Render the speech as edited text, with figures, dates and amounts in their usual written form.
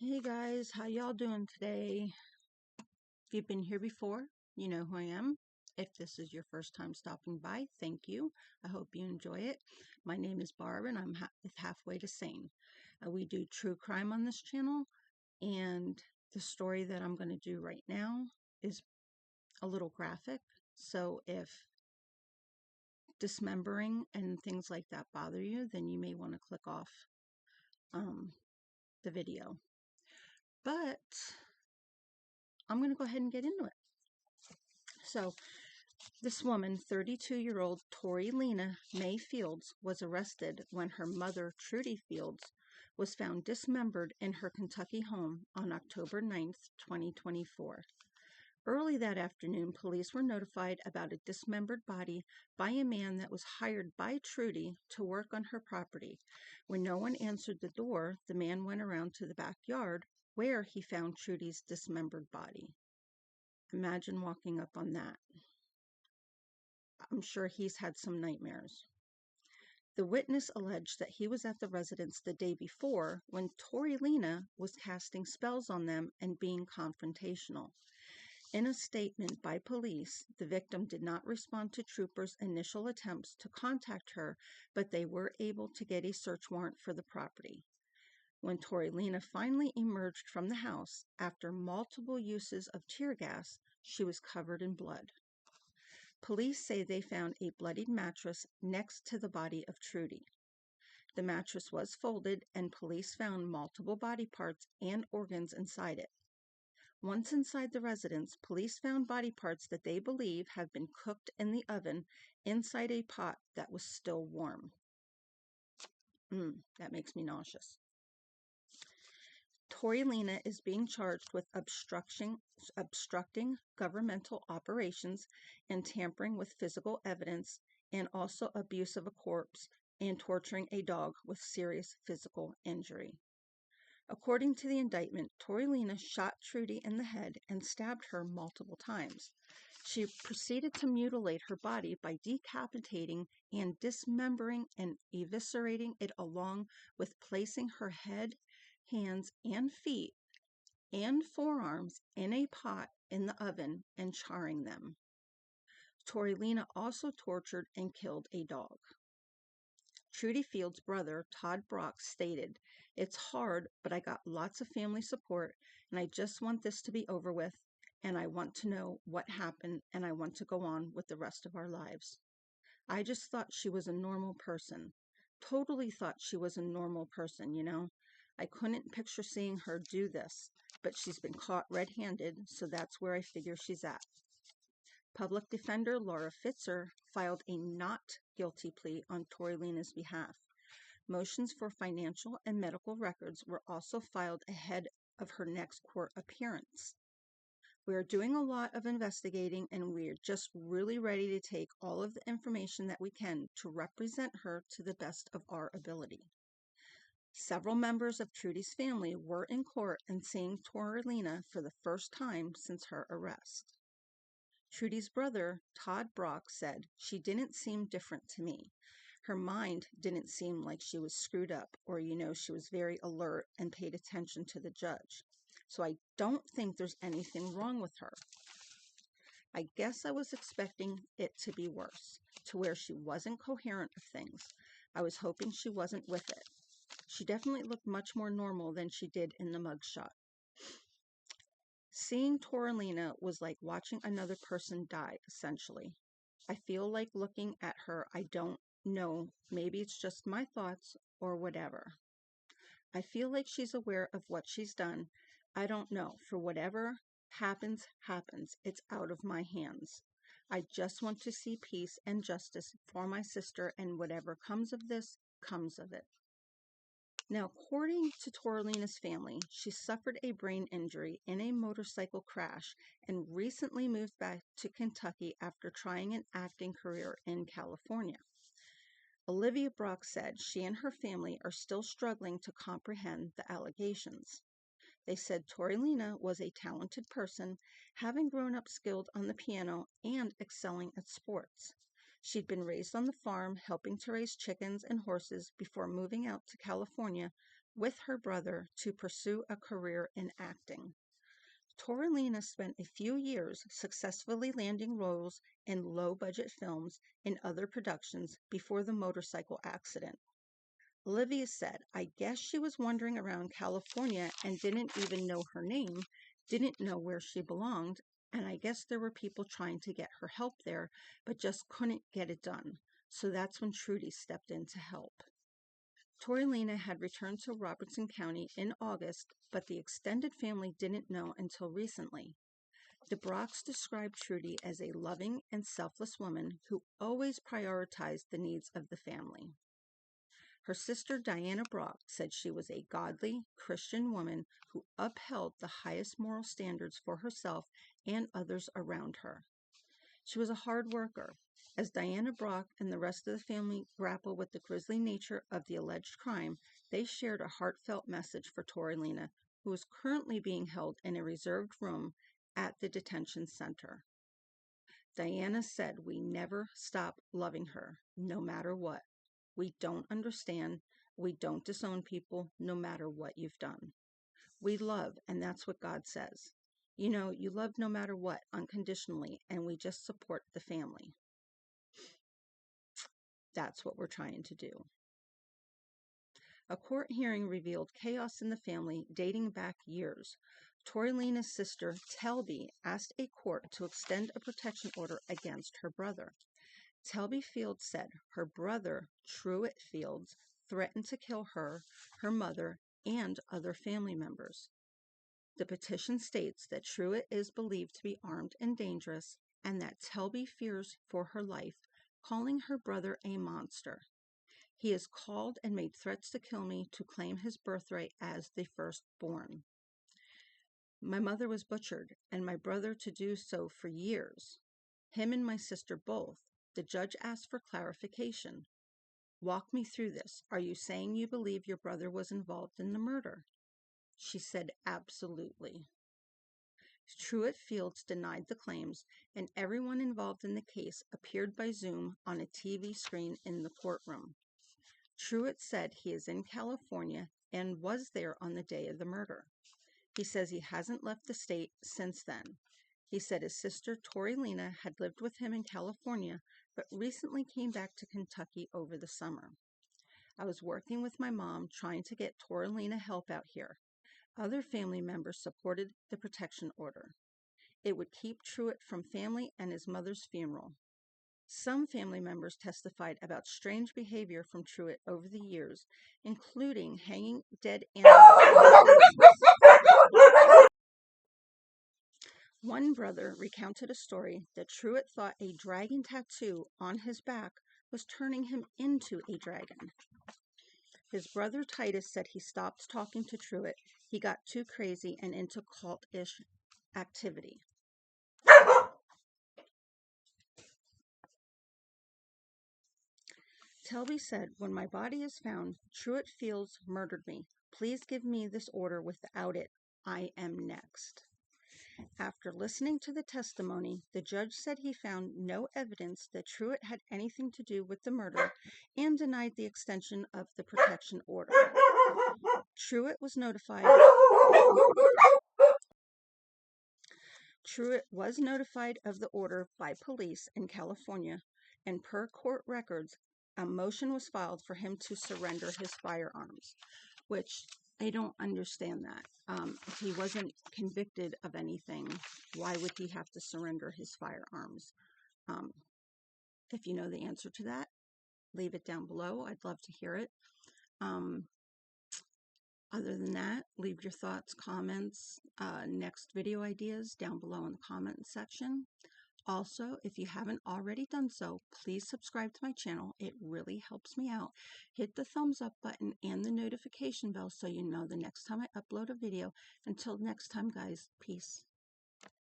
Hey guys, how y'all doing today? If you've been here before, you know who I am. If this is your first time stopping by, thank you. I hope you enjoy it. My name is Barb and I'm with Halfway to Sane. We do true crime on this channel, and the story that I'm going to do right now is a little graphic. So if dismembering and things like that bother you, then you may want to click off the video. But I'm going to go ahead and get into it. So, this woman, 32-year-old Tori Lena May Fields, was arrested when her mother, Trudy Fields, was found dismembered in her Kentucky home on October 9th, 2024. Early that afternoon, police were notified about a dismembered body by a man that was hired by Trudy to work on her property. When no one answered the door, the man went around to the backyard where he found Trudy's dismembered body. Imagine walking up on that. I'm sure he's had some nightmares. The witness alleged that he was at the residence the day before when Tori Lena was casting spells on them and being confrontational. In a statement by police, the victim did not respond to troopers' initial attempts to contact her, but they were able to get a search warrant for the property. When Tori Lena finally emerged from the house after multiple uses of tear gas, she was covered in blood. Police say they found a bloodied mattress next to the body of Trudy. The mattress was folded, and police found multiple body parts and organs inside it. Once inside the residence, police found body parts that they believe have been cooked in the oven inside a pot that was still warm. That makes me nauseous. Tori Lena is being charged with obstructing governmental operations and tampering with physical evidence, and also abuse of a corpse and torturing a dog with serious physical injury. According to the indictment, Tori Lena shot Trudy in the head and stabbed her multiple times. She proceeded to mutilate her body by decapitating and dismembering and eviscerating it, along with placing her head, hands, and feet and forearms in a pot in the oven and charring them. Tori Lena also tortured and killed a dog. Trudy Fields' brother, Todd Brock, stated, "It's hard, but I got lots of family support, and I just want this to be over with, and I want to know what happened, and I want to go on with the rest of our lives. I just thought she was a normal person. Totally thought she was a normal person, you know. I couldn't picture seeing her do this, but she's been caught red-handed, so that's where I figure she's at." Public Defender Laura Fitzer filed a not guilty plea on Tori Lena's behalf. Motions for financial and medical records were also filed ahead of her next court appearance. "We are doing a lot of investigating, and we are just really ready to take all of the information that we can to represent her to the best of our ability." Several members of Trudy's family were in court and seeing Tori Lena for the first time since her arrest. Trudy's brother, Todd Brock, said, "She didn't seem different to me. Her mind didn't seem like she was screwed up, or, she was very alert and paid attention to the judge. So I don't think there's anything wrong with her. I guess I was expecting it to be worse, to where she wasn't coherent of things. I was hoping she wasn't with it. She definitely looked much more normal than she did in the mugshot. Seeing Tori Lena was like watching another person die, essentially. I feel like looking at her, I don't know, maybe it's just my thoughts or whatever. I feel like she's aware of what she's done. I don't know. For whatever happens, it's out of my hands. I just want to see peace and justice for my sister, and whatever comes of this, comes of it." Now, according to Tori Lena's family, she suffered a brain injury in a motorcycle crash and recently moved back to Kentucky after trying an acting career in California. Olivia Brock said she and her family are still struggling to comprehend the allegations. They said Tori Lena was a talented person, having grown up skilled on the piano and excelling at sports. She'd been raised on the farm, helping to raise chickens and horses before moving out to California with her brother to pursue a career in acting. Toralina spent a few years successfully landing roles in low-budget films and other productions before the motorcycle accident. Olivia said, "I guess she was wandering around California and didn't even know her name, didn't know where she belonged, and I guess there were people trying to get her help there, but just couldn't get it done. So that's when Trudy stepped in to help." Toralina had returned to Robertson County in August, but the extended family didn't know until recently. The Brocks described Trudy as a loving and selfless woman who always prioritized the needs of the family. Her sister Diana Brock said she was a godly Christian woman who upheld the highest moral standards for herself and others around her. She was a hard worker. As Diana Brock and the rest of the family grapple with the grisly nature of the alleged crime, they shared a heartfelt message for Toralina, who is currently being held in a reserved room at the detention center. Diana said, "We never stop loving her, no matter what. We don't understand. We don't disown people, no matter what you've done. We love, and that's what God says. You know, you love no matter what, unconditionally, and we just support the family." That's what we're trying to do. A court hearing revealed chaos in the family dating back years. Toralina's sister, Telby, asked a court to extend a protection order against her brother. Telby Fields said her brother, Truett Fields, threatened to kill her, her mother, and other family members. The petition states that Truett is believed to be armed and dangerous, and that Telby fears for her life, calling her brother a monster. "He has called and made threats to kill me to claim his birthright as the firstborn. My mother was butchered, and my brother to do so for years. Him and my sister both. The judge asked for clarification. Walk me through this. Are you saying you believe your brother was involved in the murder?" She said, "Absolutely." Truett Fields denied the claims, and everyone involved in the case appeared by Zoom on a TV screen in the courtroom. Truett said he is in California and was there on the day of the murder. He says he hasn't left the state since then. He said his sister Toralina had lived with him in California, but recently came back to Kentucky over the summer. "I was working with my mom trying to get Toralina help out here. Other family members supported the protection order. It would keep Truett from family and his mother's funeral. Some family members testified about strange behavior from Truett over the years, including hanging dead animals." One brother recounted a story that Truett thought a dragon tattoo on his back was turning him into a dragon. His brother Titus said he stopped talking to Truett. He got too crazy and into cult-ish activity. Telby said, "When my body is found, Truett Fields murdered me. Please give me this order. Without it, I am next." After listening to the testimony, the judge said he found no evidence that Truett had anything to do with the murder and denied the extension of the protection order. Truett was notified of the order by police in California, and per court records, a motion was filed for him to surrender his firearms, which I don't understand that. If he wasn't convicted of anything, why would he have to surrender his firearms? If you know the answer to that, leave it down below. I'd love to hear it. Other than that, leave your thoughts, comments, next video ideas down below in the comment section. Also, if you haven't already done so, please subscribe to my channel. It really helps me out. Hit the thumbs up button and the notification bell so you know the next time I upload a video. Until next time, guys, peace.